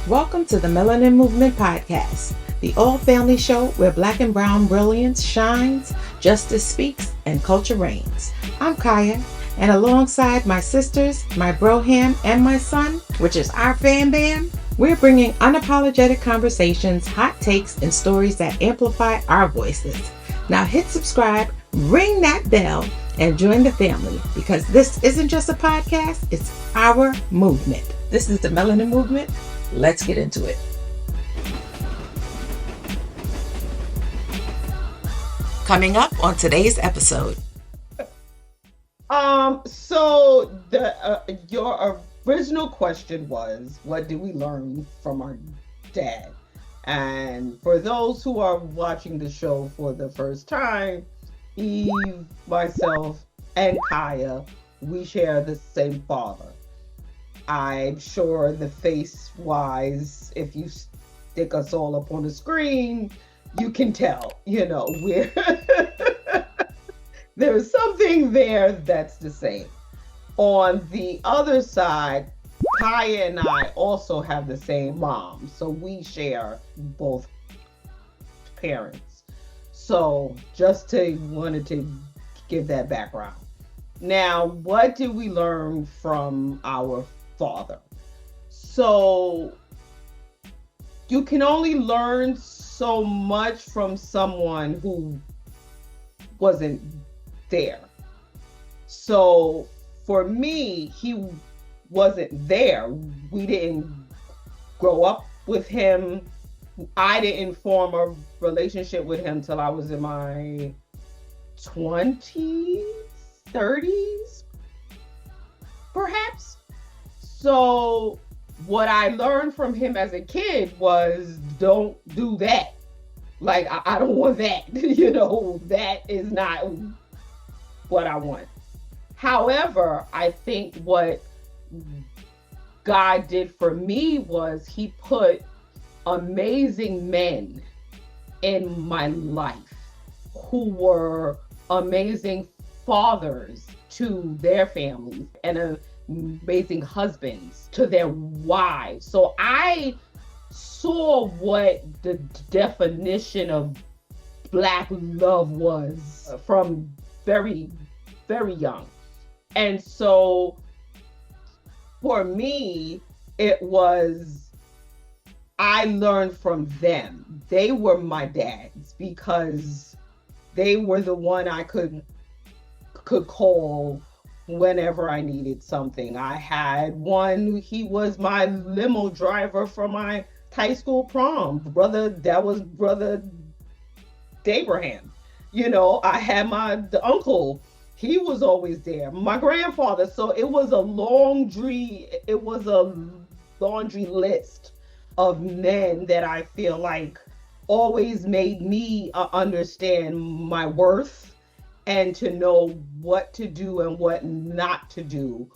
Welcome to the Melanin Movement Podcast, the all-family show where black and brown brilliance shines, justice speaks, and culture reigns. I'm Kaya, and alongside my sisters, my broham, and my son, which is our fam bam, we're bringing unapologetic conversations, hot takes, and stories that amplify our voices. Now hit subscribe, ring that bell, and join the family, because this isn't just a podcast, it's our movement. This is the Melanin Movement. Let's get into it. Coming up on today's episode. So your original question was, what did we learn from our dad? And for those who are watching the show for the first time, Eve, myself, and Kaya, we share the same father. I'm sure the face wise, if you stick us all up on the screen, you can tell, we're there's something there that's the same. On the other side, Kaya and I also have the same mom, so we share both parents. So wanted to give that background. Now, what did we learn from our father? So you can only learn so much from someone who wasn't there. So for me, he wasn't there. We didn't grow up with him. I didn't form a relationship with him till I was in my 20s, 30s, perhaps. So what I learned from him as a kid was, don't do that. Like, I don't want that. That is not what I want. However, I think what God did for me was he put amazing men in my life who were amazing fathers to their families and amazing husbands to their wives. So I saw what the definition of Black love was from very, very young. And so for me, it was, I learned from them. They were my dads because they were the one I could call whenever I needed something. I had one, he was my limo driver for my high school prom. That was brother Abraham. I had the uncle. He was always there. My grandfather. So it was a laundry list of men that I feel like always made me understand my worth and to know what to do and what not to do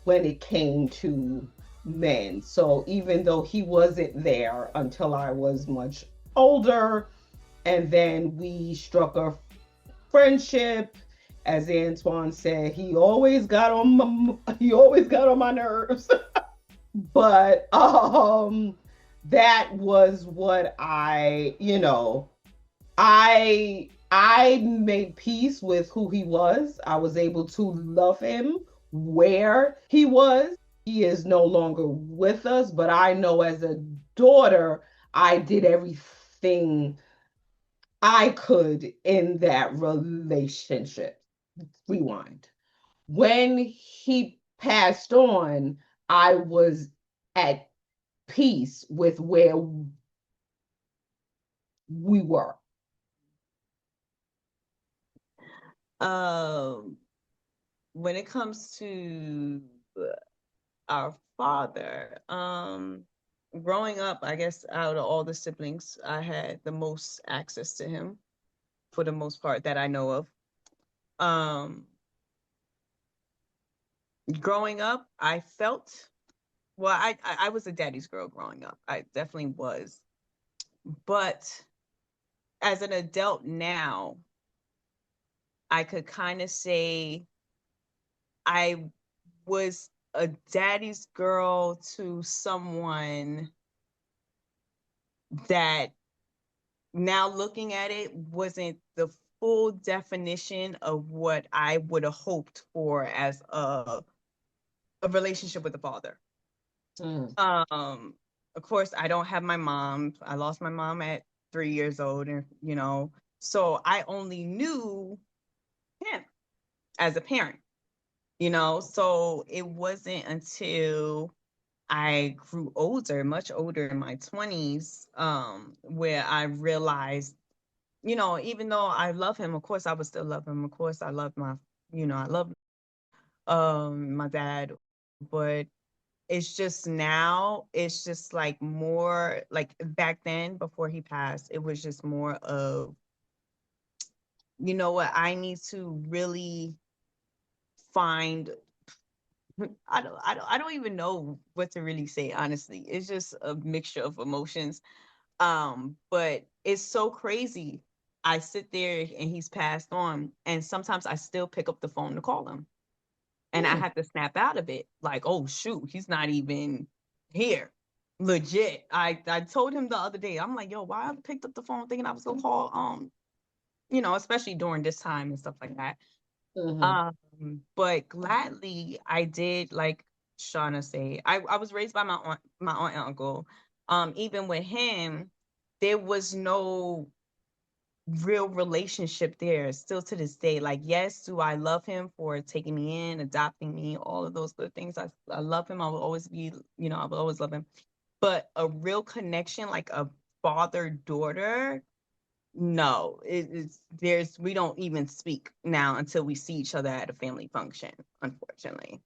when it came to men. So even though he wasn't there until I was much older, and then we struck a friendship, as Antoine said, he always got on my nerves. But that was what I made peace with who he was. I was able to love him where he was. He is no longer with us, but I know as a daughter, I did everything I could in that relationship. Rewind. When he passed on, I was at peace with where we were. When it comes to our father, growing up, I guess out of all the siblings, I had the most access to him for the most part that I know of. Growing up, I felt, well, I was a daddy's girl growing up. I definitely was. But as an adult now, I could kind of say I was a daddy's girl to someone that now looking at it wasn't the full definition of what I would have hoped for as a relationship with the father. Mm. Of course, I don't have my mom. I lost my mom at 3 years old, and so I only knew him as a parent. So it wasn't until I grew older, much older in my 20s, where I realized, even though I love him, of course I would still love him. Of course I love I love my dad, but it's just now, it's just like more like back then before he passed, it was just more of, what I need to really find. I don't even know what to really say, honestly. It's just a mixture of emotions. But it's so crazy. I sit there and he's passed on, and sometimes I still pick up the phone to call him. And I Mm. have to snap out of it. Like, oh shoot, he's not even here. Legit. I told him the other day, I'm like, yo, why I picked up the phone thinking I was gonna call especially during this time and stuff like that. Mhm. But gladly I did, like Shauna say. I was raised by my aunt and uncle. Even with him, there was no real relationship there still to this day. Like, yes, do I love him for taking me in, adopting me, all of those good things. I love him. I will always be, I will always love him. But a real connection, like a father daughter, no, we don't even speak now until we see each other at a family function, unfortunately.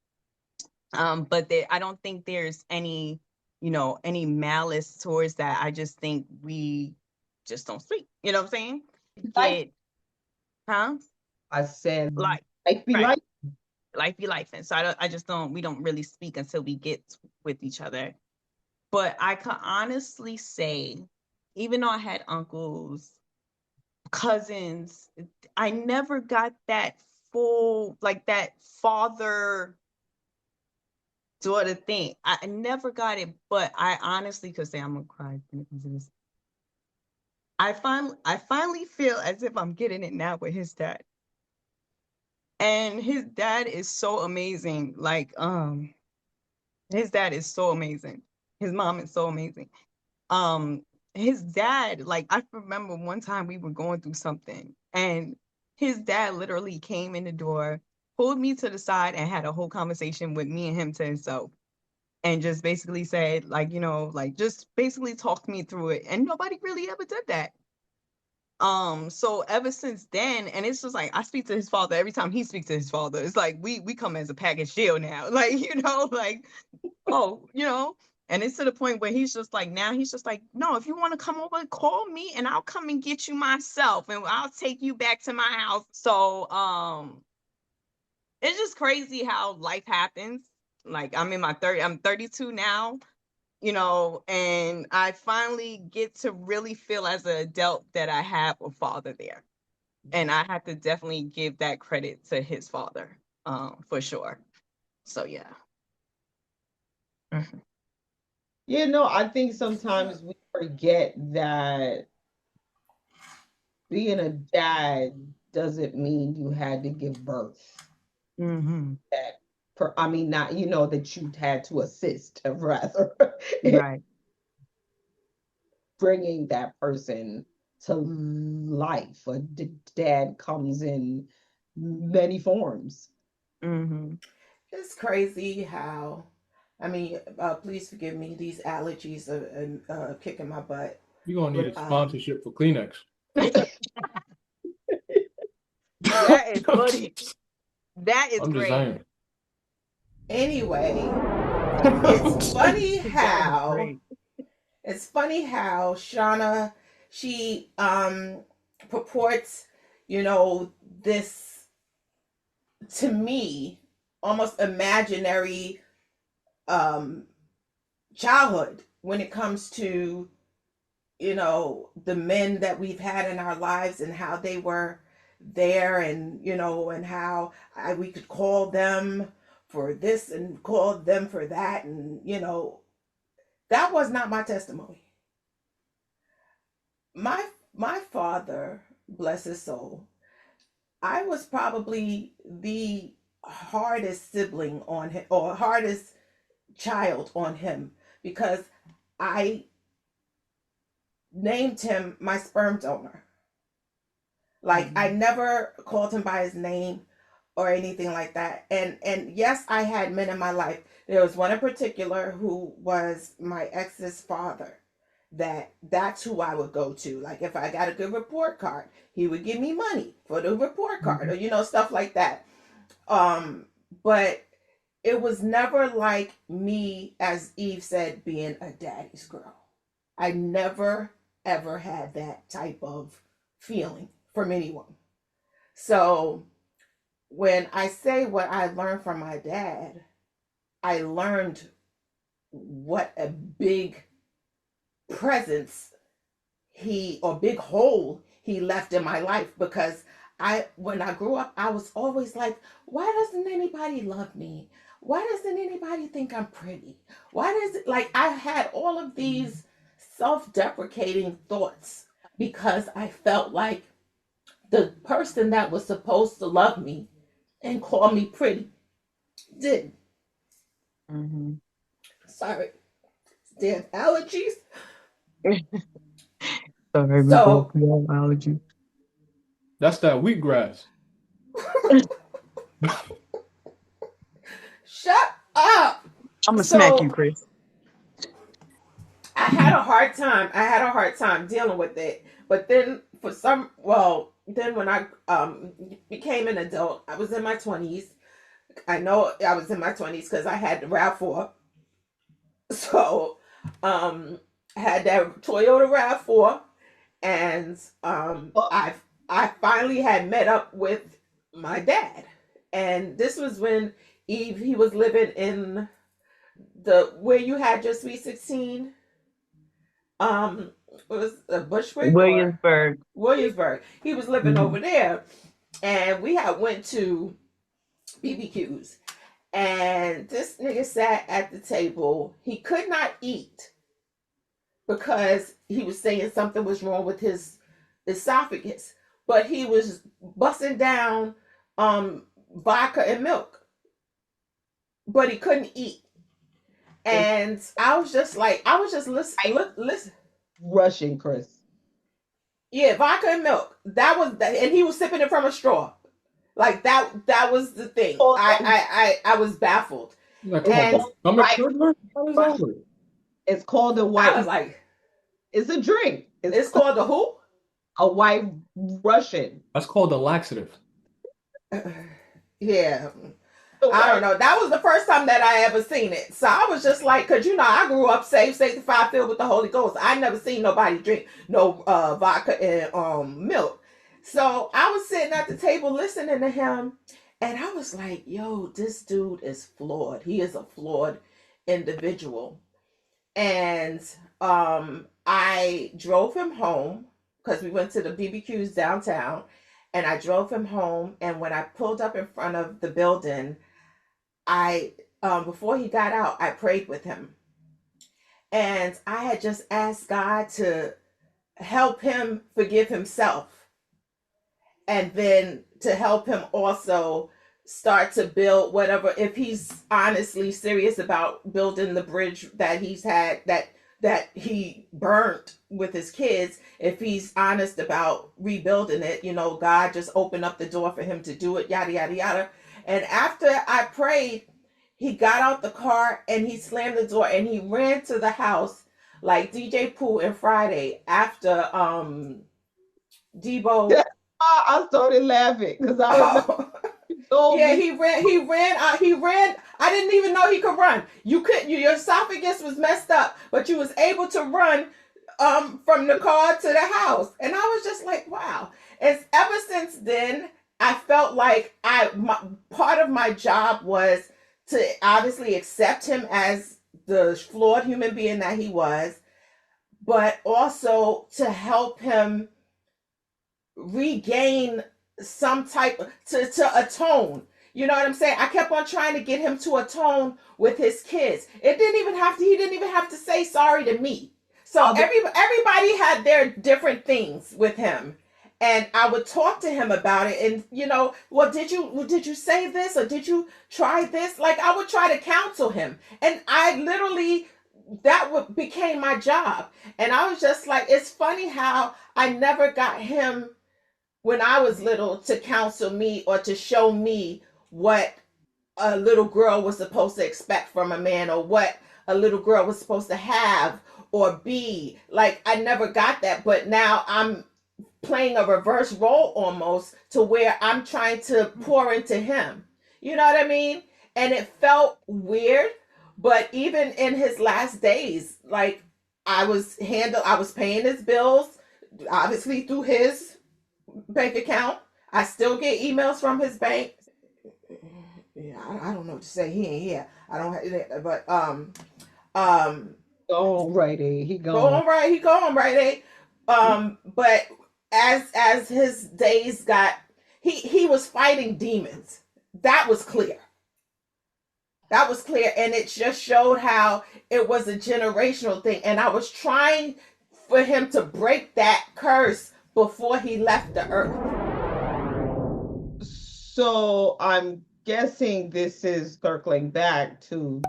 But I don't think there's any malice towards that. I just think we just don't speak. You know what I'm saying? Life, Get, huh? I said, Like, life be right. life. Life be life. And so I just don't, we don't really speak until we get with each other. But I can honestly say, even though I had uncles, cousins, I never got that full, like that father daughter thing. I never got it, but I honestly could say, I'm gonna cry when it comes to this. I finally feel as if I'm getting it now with his dad. And his dad is so amazing. Like, his dad is so amazing. His mom is so amazing. Um, his dad, like, I remember one time we were going through something, and his dad literally came in the door, pulled me to the side, and had a whole conversation with me and him to himself, and just basically said, like, like, just basically talked me through it. And nobody really ever did that. So ever since then, and it's just like I speak to his father every time he speaks to his father. It's like we come as a package deal now. Like, like, oh, and it's to the point where he's just like, now he's just like, no, if you want to come over, call me and I'll come and get you myself, and I'll take you back to my house. So it's just crazy how life happens. Like, I'm 32 now, and I finally get to really feel as an adult that I have a father there. And I have to definitely give that credit to his father, for sure. So yeah. Mhm. I think sometimes we forget that being a dad doesn't mean you had to give birth. Mhm. That I mean, not that you had to assist, rather, in Right. bringing that person to life. A dad comes in many forms. Mhm. It's crazy how, I mean, please forgive me, these allergies are kicking my butt. You're gonna need a Um, sponsorship for Kleenex. That is funny. That is I'm just great. saying. anyway, it's funny That is how great. it's funny how Shauna, she purports, you know, this, to me, almost imaginary um childhood when it comes to, the men that we've had in our lives and how they were there, and and how we could call them for this and call them for that, and that was not my testimony. my my father, bless his soul, I was probably the hardest sibling on him, or hardest child on him, because I named him my sperm donor. Like, I Mhm. never called him by his name or anything like that. And yes, I had men in my life. There was one in particular who was my ex's father. That's who I would go to. Like, if I got a good report card, he would give me money for the report card, or Mhm. stuff like that. Um, but it was never like me, as Eve said, being a daddy's girl. I never ever had that type of feeling from anyone. So when I say what I learned from my dad, I learned what a big presence or big hole he left in my life, because when I grew up, I was always like, why doesn't anybody love me? Why doesn't anybody think I'm pretty? Why does it, like, I had all of these self-deprecating thoughts, because I felt like the person that was supposed to love me and call me pretty didn't. Mhm. Sorry, damn allergies. Sorry, So we have allergies. That's that wheatgrass. shut up. I'm gonna smack you, So Chris. I had a hard time. I had a hard time dealing with it. But then then when I became an adult, I was in my 20s. I know I was in my 20s because I had the RAV4. So I had that Toyota RAV4, and Oh, I finally had met up with my dad. And this was when Eve he was living in the where you had your Sweet 16. It was Bushwick or Williamsburg. Williamsburg. He was living Mhm. over there, and we had went to BBQs. And this nigga sat at the table. He could not eat because he was saying something was wrong with his esophagus, but he was busting down vodka and milk, but he couldn't eat. it's And I was just like, I was just like listen. Russian, Chris. Yeah, vodka and milk. That was that, and he was sipping it from a straw. Like that was the thing. Called I was baffled, Like, come it's on, and called the stomach white curdler? What is Russian. that with? It's called a I was white. like, It's a drink. It's it's called called the who? a white Russian. That's called a laxative. Yeah, The I don't white. know. That was the first time that I ever seen it. So I was just like, cause I grew up saved, sanctified, filled with the Holy Ghost. I never seen nobody drink no vodka and milk. So I was sitting at the table listening to him, and I was like, yo, this dude is flawed. He is a flawed individual. And I drove him home because we went to the BBQs downtown, and I drove him home. And when I pulled up in front of the building, I before he got out, I prayed with him, and I had just asked God to help him forgive himself, and then to help him also start to build whatever, if he's honestly serious about building the bridge that he's had that he burnt with his kids, if he's honest about rebuilding it, God just opened up the door for him to do it, yada yada yada. And after I prayed, he got out the car and he slammed the door and he ran to the house like DJ Pooh and Friday after Debo. I started laughing because I remember Oh, you told yeah, me. he ran. I didn't even know he could run. You couldn't. Your esophagus was messed up, but you was able to run from the car to the house, and I was just like, wow. And ever since then, I felt like part of my job was to obviously accept him as the flawed human being that he was, but also to help him regain some type to atone. You know what I'm saying? I kept on trying to get him to atone with his kids. He didn't even have to say sorry to me. So other everybody had their different things with him. And I would talk to him about it, and well, did you say this, or did you try this? Like, I would try to counsel him, and I literally, became my job. And I was just like, it's funny how I never got him when I was little to counsel me or to show me what a little girl was supposed to expect from a man, or what a little girl was supposed to have or be. Like, I never got that, but now I'm playing a reverse role almost, to where I'm trying to pour into him. You know what I mean? And it felt weird, but even in his last days, like, I was paying his bills, obviously through his bank account. I still get emails from his bank. Yeah, I don't know what to say. He ain't here. I don't have, but um, gone right there. He go gone. on right. He go on right. But as his days got, he was fighting demons. That was clear. That was clear, and it just showed how it was a generational thing. And I was trying for him to break that curse before he left the earth. So I'm guessing this is circling back to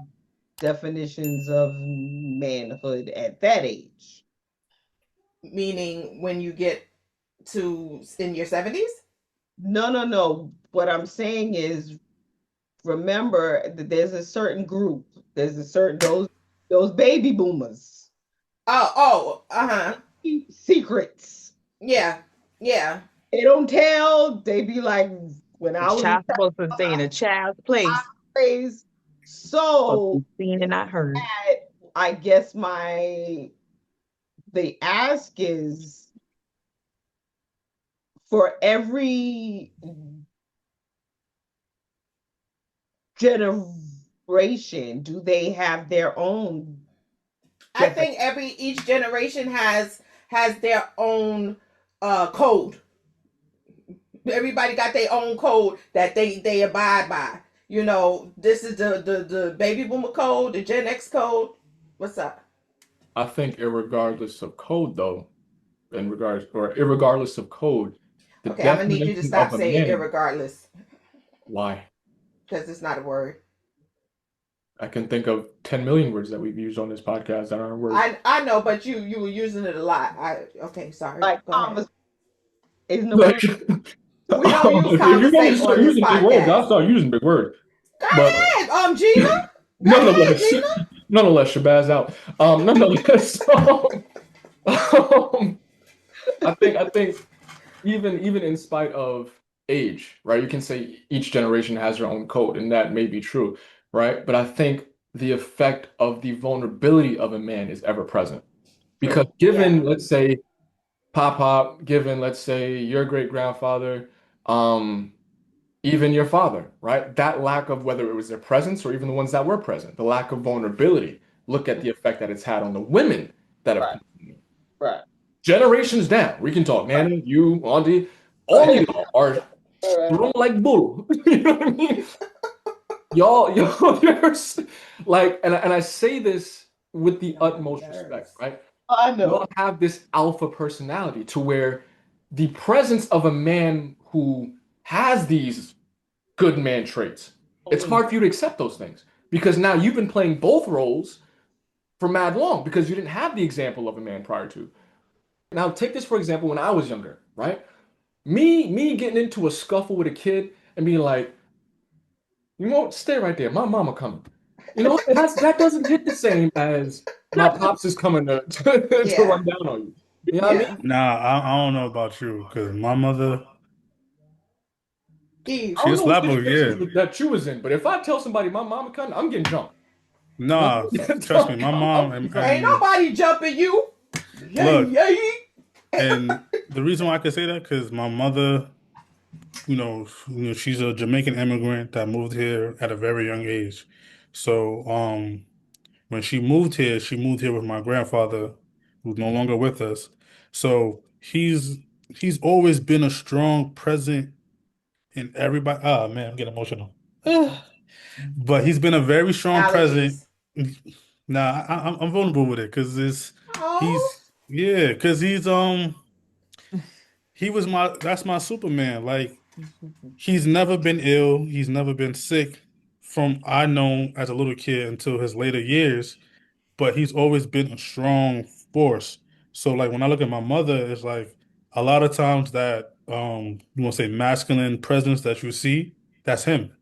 definitions of manhood at that age. Meaning, when you get to in your 70s. No, no, no. What I'm saying is, remember that there's a certain group. There's a certain those baby boomers. Oh, uh-huh. Secrets. Yeah. Yeah. They don't tell. They be like, when The I was a child's supposed to stay in a child's place, child, supposed to so be seen and not heard. I guess the ask is, for every generation, do they have their own I definition? think each generation has their own code. Everybody got their own code that they abide by. This is the baby boomer code, the Gen X code. What's up? I think irregardless of code, though, irregardless of code, the Okay, I'm gonna need you to definition stop of a saying man, irregardless, why? because it's not a word. I can think of 10 million words that we've used on this podcast that aren't words. I know, but you were using it a lot. Okay, sorry. Like Go ahead. isn't a Like, word. We don't use if you're going to conversate start on this using big words, podcast. I'll start using big words. Go But ahead, Gina. Go ahead, nonetheless, Gina. nonetheless, Shabazz out. Nonetheless, I think even in spite of age, right? You can say each generation has their own code, and that may be true, right? But I think the effect of the vulnerability of a man is ever present. Because True. Yeah. given, let's say, Pop, given, let's say, your great grandfather, um, even your father, right? That lack of, whether it was their presence or even the ones that were present, the lack of vulnerability. Look at the effect that it's had on the women that have Right. come. Right. Generations down. We can talk. Right. Nana, you, Auntie, all of Right. y'all are Right. thrown like bull. You know what I mean? Y'all, like, and I say this with the utmost respect, right? I Y'all know. have this alpha personality to where the presence of a man who has these good man traits, it's hard for you to accept those things because now you've been playing both roles for mad long because you didn't have the example of a man prior to. Now, take this for example when I was younger, right? Me getting into a scuffle with a kid and being like, you won't stay right there. My mama coming. That doesn't hit the same as my pops is coming to Yeah. run down on you. You know what I mean? Yeah. Nah, I don't know about you because my mother, I Eve. she'll don't know what slap her. situations Yeah, that you was in, but if I tell somebody my mama coming, I'm getting jumped. You know nah, what I mean? trust me, my I'm mom getting jumped. Ain't and nobody jumping you. Yay, look, yay. and the reason why I could say that because my mother, she's a Jamaican immigrant that moved here at a very young age. So, when she moved here with my grandfather, who's no longer with us. So he's always been a strong present in everybody. Ah, man, I'm getting emotional. But he's been a very strong present. Allergies. Nah, I'm vulnerable with it because it's Oh, Yeah, because he was my that's my Superman. Like he's never been ill, he's never been sick from I know as a little kid until his later years, but he's always been a strong force. So like when I look at my mother, it's like a lot of times that you want to say masculine presence that you see, that's him.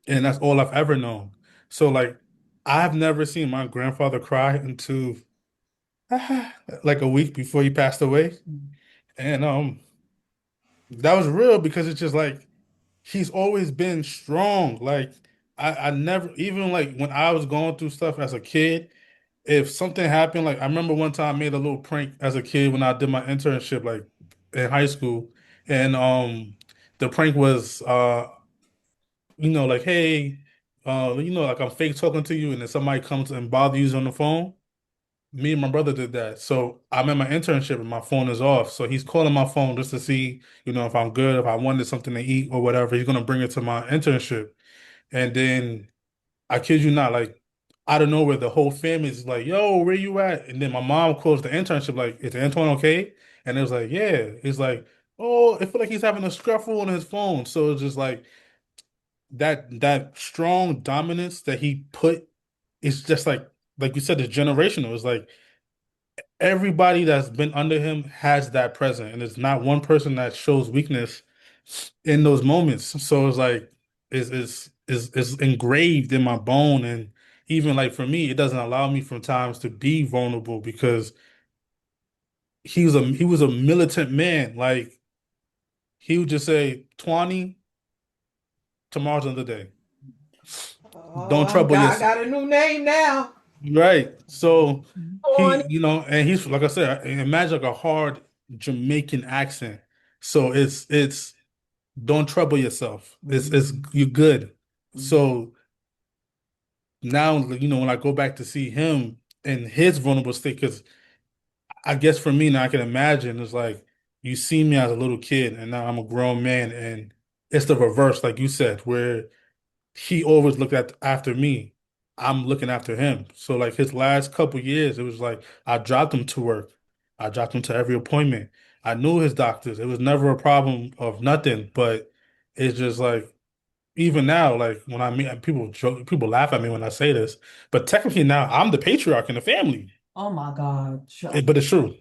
And that's all I've ever known. So like I've never seen my grandfather cry until like a week before he passed away. And that was real because it's just like he's always been strong. Like I never even like when I was going through stuff as a kid, if something happened, like I remember one time I made a little prank as a kid when I did my internship like in high school. And the prank was like, hey, like I'm fake talking to you and then somebody comes and bother you on the phone. Me and my brother did that. So I'm at my internship and my phone is off. So he's calling my phone just to see, if I'm good, if I wanted something to eat or whatever. He's gonna bring it to my internship. And then I kid you not, like out of nowhere, the whole family is like, yo, where you at? And then my mom calls the internship, like, is Antoine okay? And it was like, yeah. It's like, oh, it feel like he's having a scuffle on his phone. So it's just like that strong dominance that he put is just like you said, it's generational. It's like everybody that's been under him has that present, and it's not one person that shows weakness in those moments. So it's like it's engraved in my bone, and even like for me, it doesn't allow me from times to be vulnerable because he was a militant man. Like he would just say, "20, tomorrow's another day. oh, Don't trouble I yourself." got a new name now. Right. So On and he's like I said, imagine like a hard Jamaican accent. So it's don't trouble yourself. It's you're good. So now, when I go back to see him in his vulnerable state, because I guess for me now I can imagine it's like you see me as a little kid and now I'm a grown man and it's the reverse, like you said, where he always looked after me. I'm looking after him. So like his last couple years, it was like I dropped him to work. I dropped him to every appointment. I knew his doctors. It was never a problem of nothing, but it's just like even now, like when I meet people joke, people laugh at me when I say this, but technically now I'm the patriarch in the family. Oh my God. But it's true.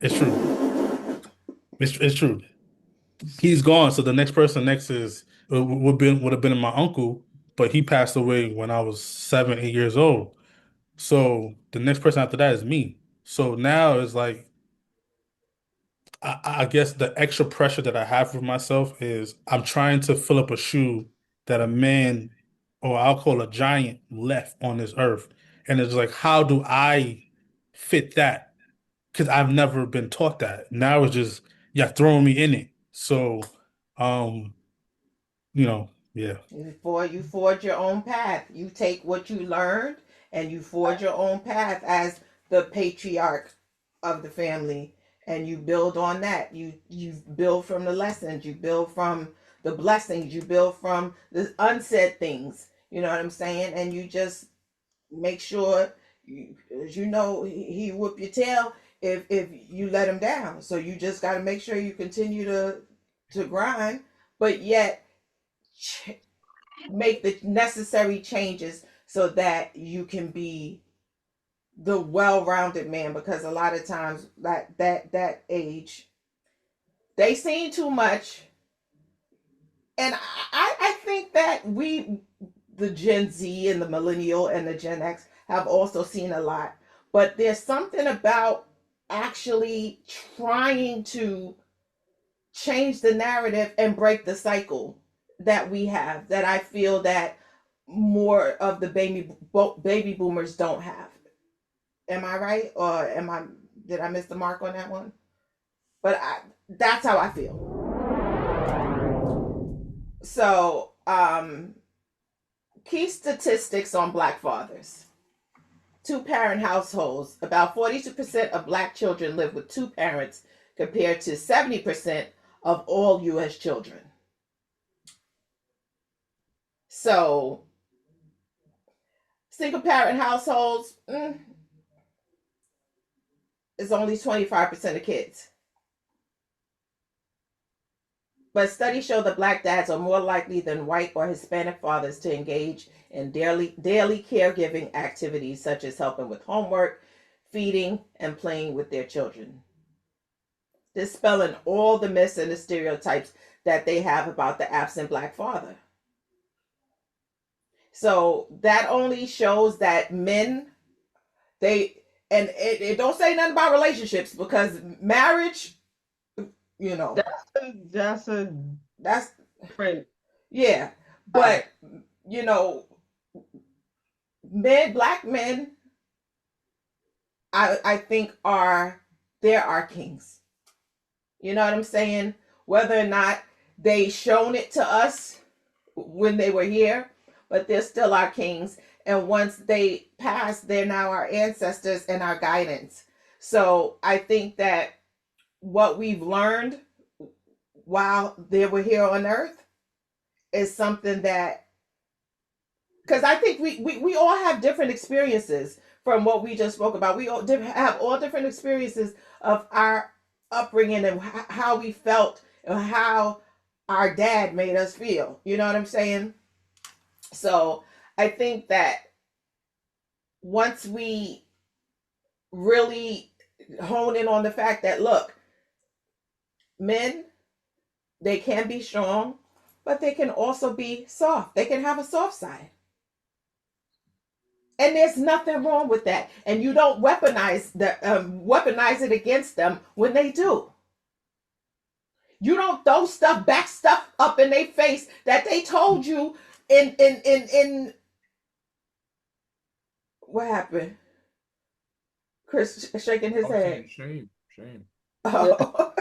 It's true. It's true. He's gone, so the next person next is would have been my uncle, but he passed away when I was 7, 8 years old. So the next person after that is me. So now it's like I guess the extra pressure that I have for myself is I'm trying to fill up a shoe that a man, or I'll call a giant, left on this earth. And it's like, how do I fit that? Because I've never been taught that. Now it's just, yeah, throwing me in it. So, um, yeah. You forge your own path. You take what you learned and you forge your own path as the patriarch of the family, and you build on that. You build from the lessons, you build from the blessings, you build from the unsaid things. You know what I'm saying? And you just make sure he whoop your tail if you let him down. So you just got to make sure you continue to grind, but yet ch- make the necessary changes so that you can be the well-rounded man, because a lot of times that age they seen too much. And I think that we, the Gen Z and the millennial and the Gen X, have also seen a lot, but there's something about actually trying to change the narrative and break the cycle that we have, that I feel that more of the baby boomers don't have. Am I right, or am I did I miss the mark on that one? But that's how I feel. So, key statistics on black fathers. Two-parent households. About 42% of black children live with two parents, compared to 70% of all U.S. children. So, single parent households, is only 25% of kids. But studies show that black dads are more likely than white or Hispanic fathers to engage in daily caregiving activities such as helping with homework, feeding, and playing with their children, dispelling all the myths and the stereotypes that they have about the absent black father. So that only shows that men, they, and it don't say nothing about relationships, because marriage, you know, That's a that's, different. yeah. But, you know, black men, I think they're our kings. You know what I'm saying? Whether or not they shown it to us when they were here, but they're still our kings. And once they pass, they're now our ancestors and our guidance. So I think that what we've learned while they were here on earth is something that, because I think we all have different experiences from what we just spoke about. We all have all different experiences of our upbringing and how we felt and how our dad made us feel. You know what I'm saying? So I think that once we really hone in on the fact that, look, men, they can be strong, but they can also be soft. They can have a soft side. And there's nothing wrong with that. And you don't weaponize it against them when they do. You don't throw stuff up in their face that they told you in what happened? Chris shaking his head. Shame. Oh.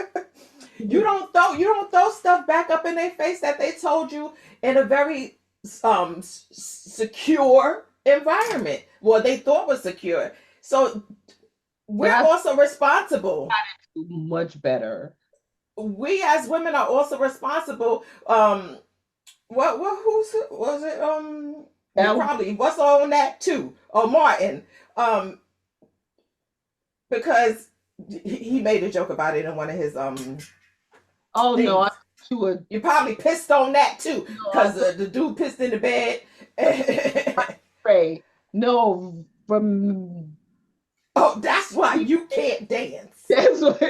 You don't throw stuff back up in their face that they told you in a very secure environment. Well, they thought was secure. So we're also responsible. Much better. We as women are also responsible. Who's was it? Probably what's on that too? Oh, Martin. Because he made a joke about it in one of his Oh things. no, you probably pissed on that too, because the dude pissed in the bed. Right. No, from. Oh, that's why you can't dance. That's what.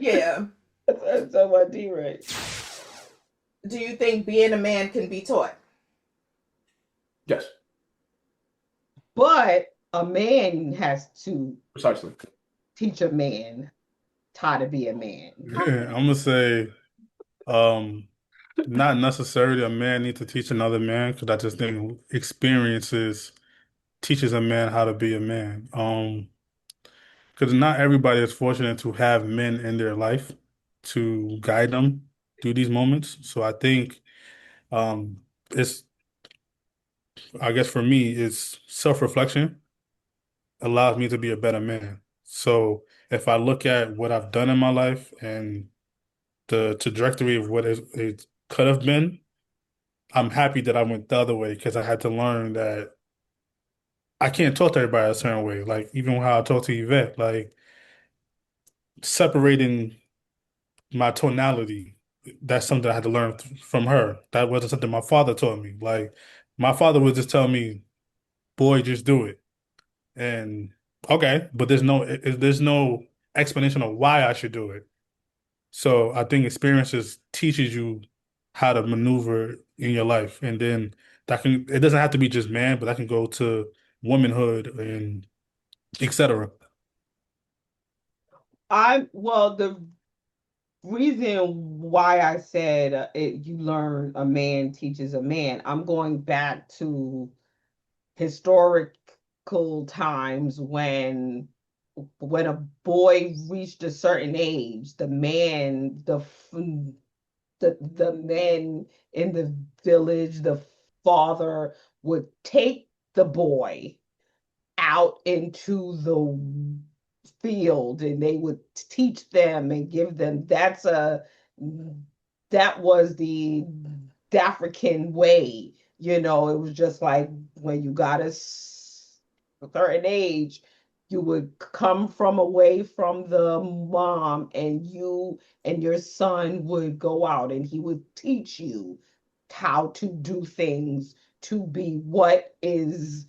Yeah. That's what D-Ray. Do you think being a man can be taught? Yes. But a man has to Precisely teach a man how to be a man. I'm gonna say, not necessarily a man needs to teach another man, because I just think experiences teaches a man how to be a man. Because not everybody is fortunate to have men in their life to guide them through these moments. So I think, it's, I guess for me, it's self-reflection allows me to be a better man. So if I look at what I've done in my life and the trajectory of what it could have been, I'm happy that I went the other way, because I had to learn that I can't talk to everybody a certain way. Like even how I talk to Yvette, like separating my tonality, that's something I had to learn from her. That wasn't something my father taught me. Like my father would just tell me, "Boy, just do it." And okay, but there's no explanation of why I should do it. So I think experiences teaches you how to maneuver in your life, and then it doesn't have to be just man, but that can go to womanhood and etc. The reason why I said you learn a man teaches a man, I'm going back to historical times when a boy reached a certain age, the men in the village, the father would take the boy out into the field, and they would teach them and give them. That was the African way. It was just like when you got a certain age, you would come from away from the mom, and you and your son would go out and he would teach you how to do things to be what is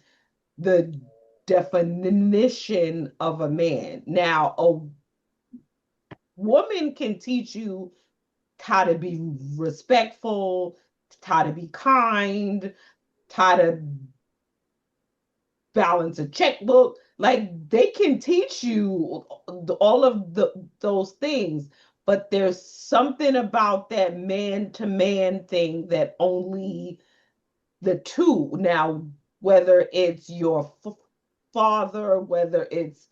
the definition of a man. Now, a woman can teach you how to be respectful, how to be kind, how to balance a checkbook. Like they can teach you all of those things, but there's something about that man to man thing that only the two. Now, whether it's your father, whether it's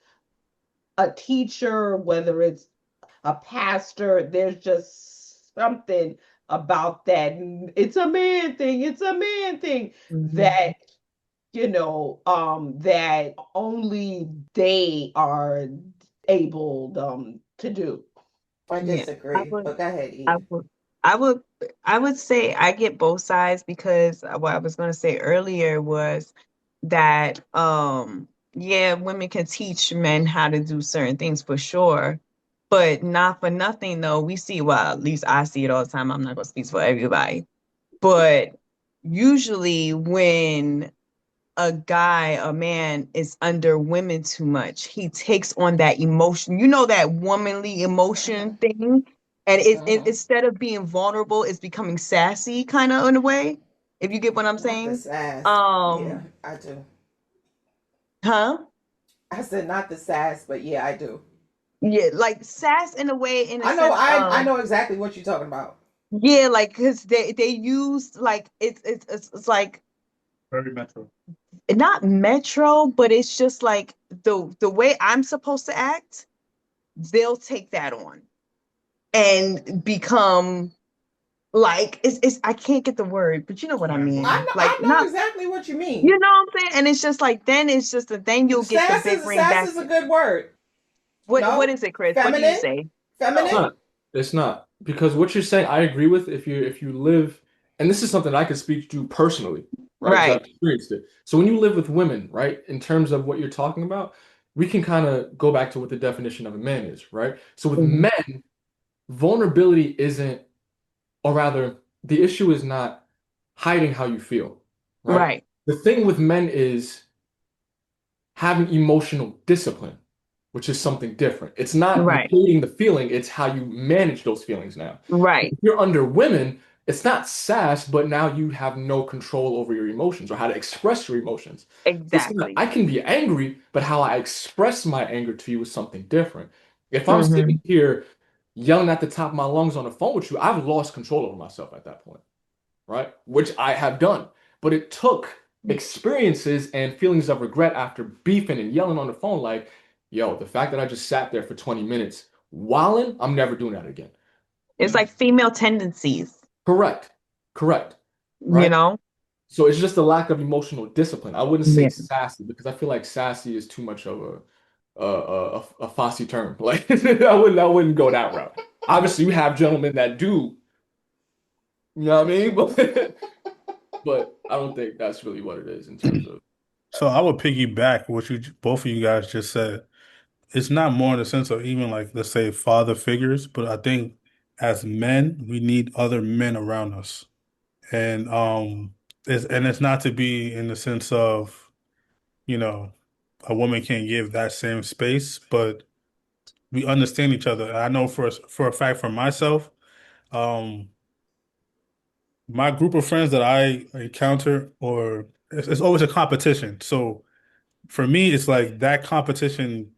a teacher, whether it's a pastor, there's just something about that. It's a man thing. It's a man thing Mhm. that that only they are able to do. I Yeah, I disagree, would, but go ahead, I E. would, I would, I would say I get both sides because what I was going to say earlier was that, yeah, women can teach men how to do certain things for sure, but not for nothing though. We see, well, at least I see it all the time. I'm not going to speak for everybody, but usually when a man is under women too much. He takes on that emotion, that womanly Uh-huh. emotion thing. And Uh-huh. instead of being vulnerable, it's becoming sassy kind of in a way, if you get what I'm Not the saying. sass. Yeah, Um, I do. huh? I said not the sass, but yeah, I do. Yeah, like sass in a way, in a I know sense I of, know exactly what you're talking about. yeah, like because they use like it's like Very metro. not metro, but it's just like the way I'm supposed to act, they'll take that on and become like it's I can't get the word, but you know what I mean. Like I know not exactly what you you mean. know what I'm saying? And it's just like then it's just that then you'll get the big ring Sass back. is a good word. What No? is it, Chris? What do you Feminine? say? It's Feminine? not. It's not. Because what you're saying, I agree with if you live, and this is something I can speak to personally, right? Because I've Right. experienced it. So when you live with women, right, in terms of what you're talking about, we can kind of go back to what the definition of a man is, right? So with Mhm. men, vulnerability isn't, or rather, the issue is not hiding how you feel, right? Right. The thing with men is having emotional discipline, which is something different. It's not Right. negating the feeling, it's how you manage those feelings now. Right. If you're under women, it's not sass, but now you have no control over your emotions or how to express your emotions. It's not, Exactly. I can be angry, but how I express my anger to you is something different. If I'm Hmm. sitting here yelling at the top of my lungs on the phone with you, I've lost control over myself at that point, right? Which I have done. But it took experiences and feelings of regret after beefing and yelling on the phone, like, yo, the fact that I just sat there for 20 minutes wilding, I'm never doing that again. It's like female tendencies, Correct. Correct. you Right? know? So it's just a lack of emotional discipline. I wouldn't say Yeah. sassy because I feel like sassy is too much of a fussy term. Like I wouldn't go that route. Obviously, you have gentlemen that do, you know what I mean? But I don't think that's really what it is in terms of So I would piggyback what you both of you guys just said. It's not more in the sense of even like let's say father figures, but I think as men, we need other men around us. And it's not to be in the sense of, you know, a woman can't give that same space, but we understand each other. I know for a fact for myself, um, my group of friends that I encounter, or it's always a competition. So for me, it's like that competition.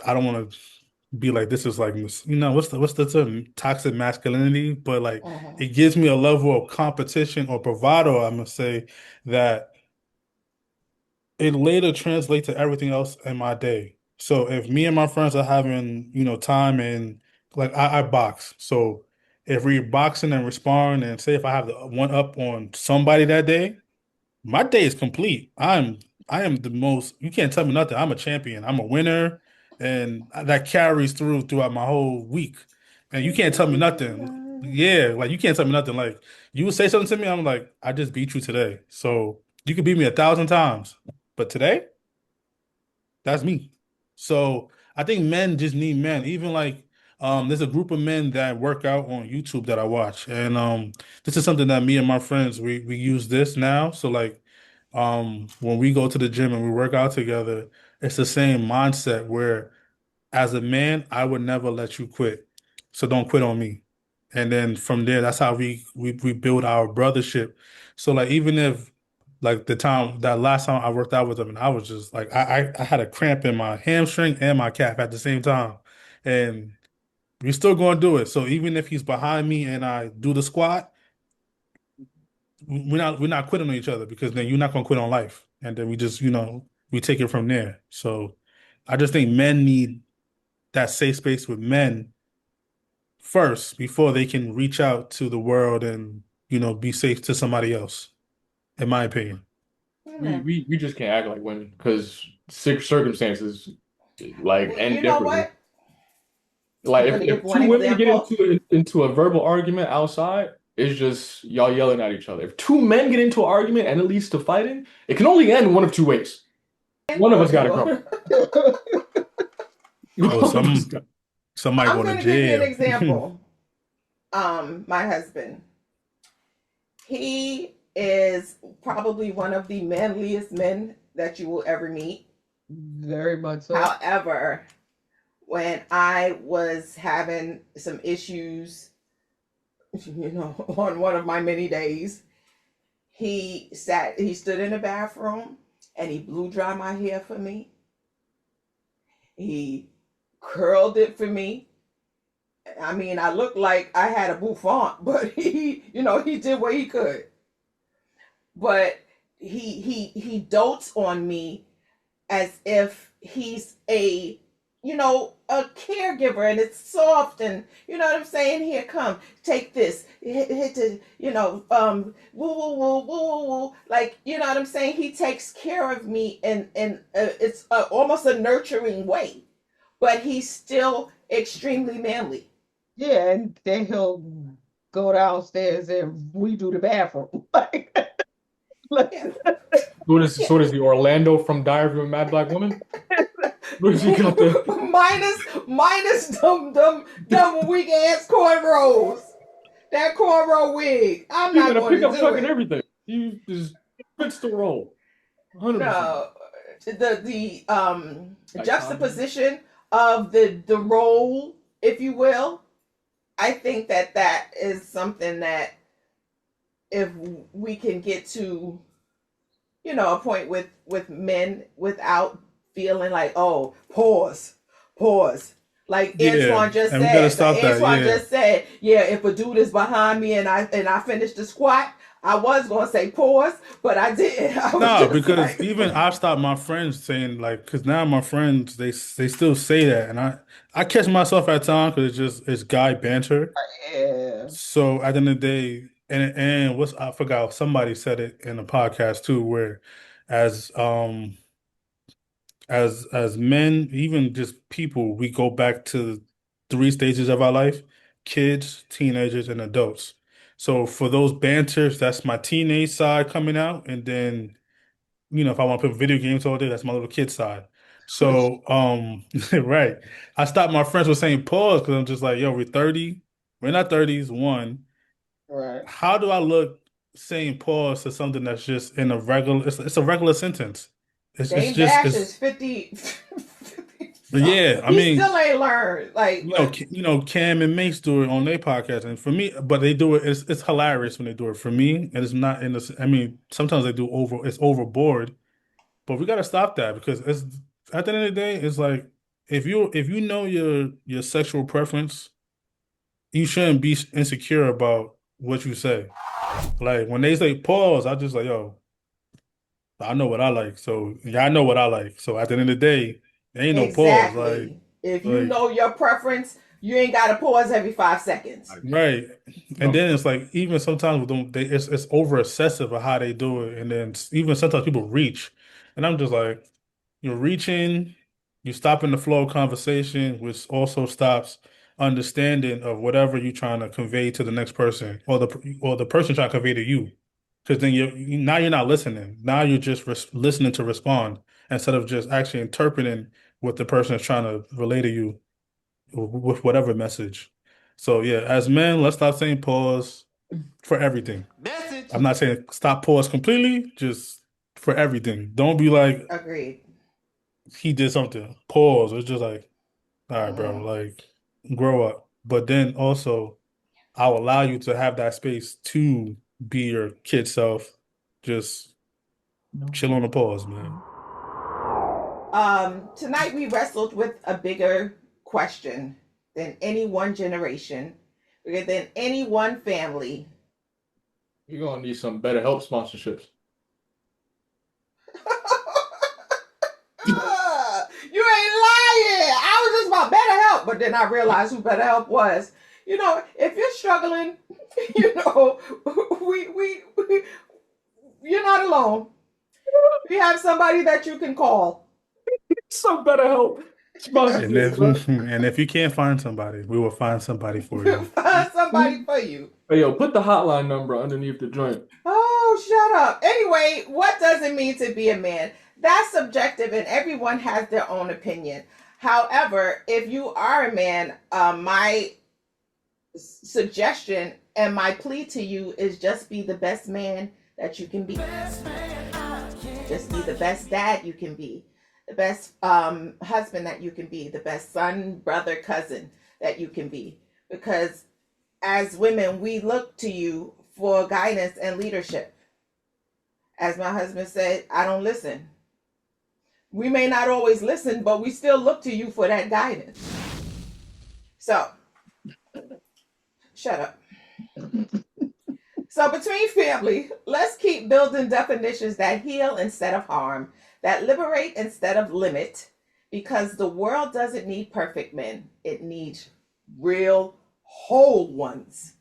I don't want to be like this is like what's the term toxic masculinity, but like Uh-huh. it gives me a level of competition or bravado. I'm gonna say that it later translates to everything else in my day. So if me and my friends are having, time and like I box. So if we're boxing and respond and say if I have the one up on somebody that day, my day is complete. I am the most, you can't tell me nothing. I'm a champion. I'm a winner. And that carries throughout my whole week. And you can't tell me nothing. Yeah, like you can't tell me nothing. Like you would say something to me, I'm like, I just beat you today. So you could beat me 1,000 times. But today, that's me. So I think men just need men. Even like there's a group of men that work out on YouTube that I watch. And this is something that me and my friends we use this now. So like when we go to the gym and we work out together, it's the same mindset where as a man, I would never let you quit. So don't quit on me. And then from there, that's how we build our brothership. So like even if like that last time I worked out with him and I was just like I had a cramp in my hamstring and my calf at the same time. And we're still going to do it. So even if he's behind me and I do the squat, we're not quitting on each other because then you're not going to quit on life. And then we just, we take it from there. So I just think men need that safe space with men first before they can reach out to the world and, be safe to somebody else, in my opinion. Hmm. We just can't act like women because circumstances like Well, end you know differently. what? Like I'm going to give if one two women get example. into a verbal argument outside, it's just y'all yelling at each other. If two men get into an argument and it leads to fighting, it can only end one of two ways. One of Or us got to two. go. Or One of us got. somebody I'm going to going to give you an jail. example. My husband, he is probably one of the manliest men that you will ever meet. Very much so. However, when I was having some issues, on one of my many days, he stood in the bathroom and he blew dry my hair for me. He curled it for me. I mean, I looked like I had a bouffant, but he did what he could. But he dotes on me as if he's a caregiver, and it's soft, and you know what I'm saying. Here, come, take this, hit the, woo woo woo woo woo woo. Like, you know what I'm saying. He takes care of me, and it's almost a nurturing way, but he's still extremely manly. Yeah, and then he'll go downstairs and redo the bathroom. Like, Yeah. So does the Orlando from Diary of a Mad Black Woman? Where's he got the minus them weak ass cornrows. That cornrow wig. I'm he's not got a going to pickup do truck and it. everything. He just fits the role. 100%. No, the Iconic. juxtaposition of the role, if you will. I think that is something that if we can get to, a point with men without feeling like, oh, pause. Like Yeah, Antoine just and we got to said. stop that. Yeah. Yeah, if a dude is behind me and I finish the squat, I was gonna say pause, but I didn't. I was No, just because like, even I've stopped my friends saying like, because now my friends they still say that, and I catch myself at times because it's guy banter. yeah. So at the end of the day, and what's I forgot somebody said it in a podcast too, where as as men, even just people, we go back to three stages of our life: kids, teenagers, and adults. So for those banters, that's my teenage side coming out, and then if I want to play video games all day, that's my little kid side. So, right. I stopped my friends from saying pause because I'm just like, yo, we're 30. We're not 30s, one. Right. How do I look saying pause to something that's just in a regular, it's a regular sentence. It's Dame just, Dash it's, is 50 but something. yeah, I He mean, still ain't learned. Like, but Cam and Mace do it on their podcast, and for me, but they do it. It's hilarious when they do it. For me, and it's not in the. I mean, sometimes they do it's overboard. But we gotta stop that because it's at the end of the day, it's like if you know your sexual preference, you shouldn't be insecure about what you say. Like when they say pause, I just like, yo, I know what I like. So yeah, I know what I like. So at the end of the day, there ain't no pause. Like exactly. If you like know your preference, you ain't gotta pause every 5 seconds. right. And No. then it's like even sometimes with them, it's over excessive of how they do it. And then even sometimes people reach, and I'm just like. You're reaching, you're stopping the flow of conversation, which also stops understanding of whatever you're trying to convey to the next person or the person trying to convey to you. Because then now you're not listening. Now you're just listening to respond instead of just actually interpreting what the person is trying to relay to you with whatever message. So yeah, as men, let's stop saying pause for everything. Message. I'm not saying stop pause completely, just for everything. Don't be like, Agreed. he did something. Pause. It's just like, all right, bro, like grow up. But then also, I'll allow you to have that space to be your kid self. Just chill on the pause, man. Tonight we wrestled with a bigger question than any one generation, bigger than any one family. You're gonna need some better help sponsorships. You ain't lying. I was just about BetterHelp, but then I realized who BetterHelp was. You know, if you're struggling, you know, we you're not alone. We have somebody that you can call. Some better help sponsorships. And if you can't find somebody, we will find somebody for you. Find somebody for you. Hey, yo, put the hotline number underneath the joint. Oh, shut up. Anyway, what does it mean to be a man? That's subjective and everyone has their own opinion. However, if you are a man, my suggestion and my plea to you is just be the best man that you can be. Just be the best dad you can be. The best husband that you can be. The best son, brother, cousin that you can be. Because as women, we look to you for guidance and leadership. As my husband said, I don't listen. We may not always listen, but we still look to you for that guidance. So, shut up. So between family, let's keep building definitions that heal instead of harm, that liberate instead of limit, because the world doesn't need perfect men. It needs real, whole ones.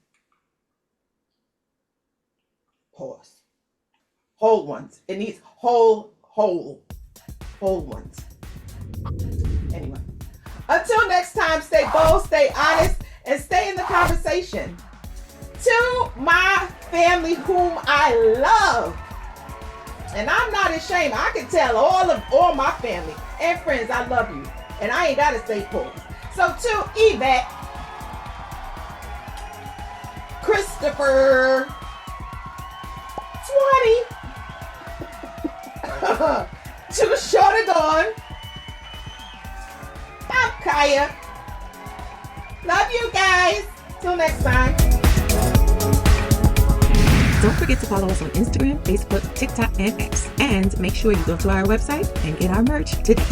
Pause. Whole ones. It needs whole ones. Anyway, until next time, stay bold, stay honest, and stay in the conversation. To my family whom I love, and I'm not ashamed. I can tell all my family and friends I love you, and I ain't gotta stay poor. So to Yvette, Christopher, 20, to Shorty Dawn, I'm Kaya. Love you guys. Till next time. Don't forget to follow us on Instagram, Facebook, TikTok, and X. And make sure you go to our website and get our merch today.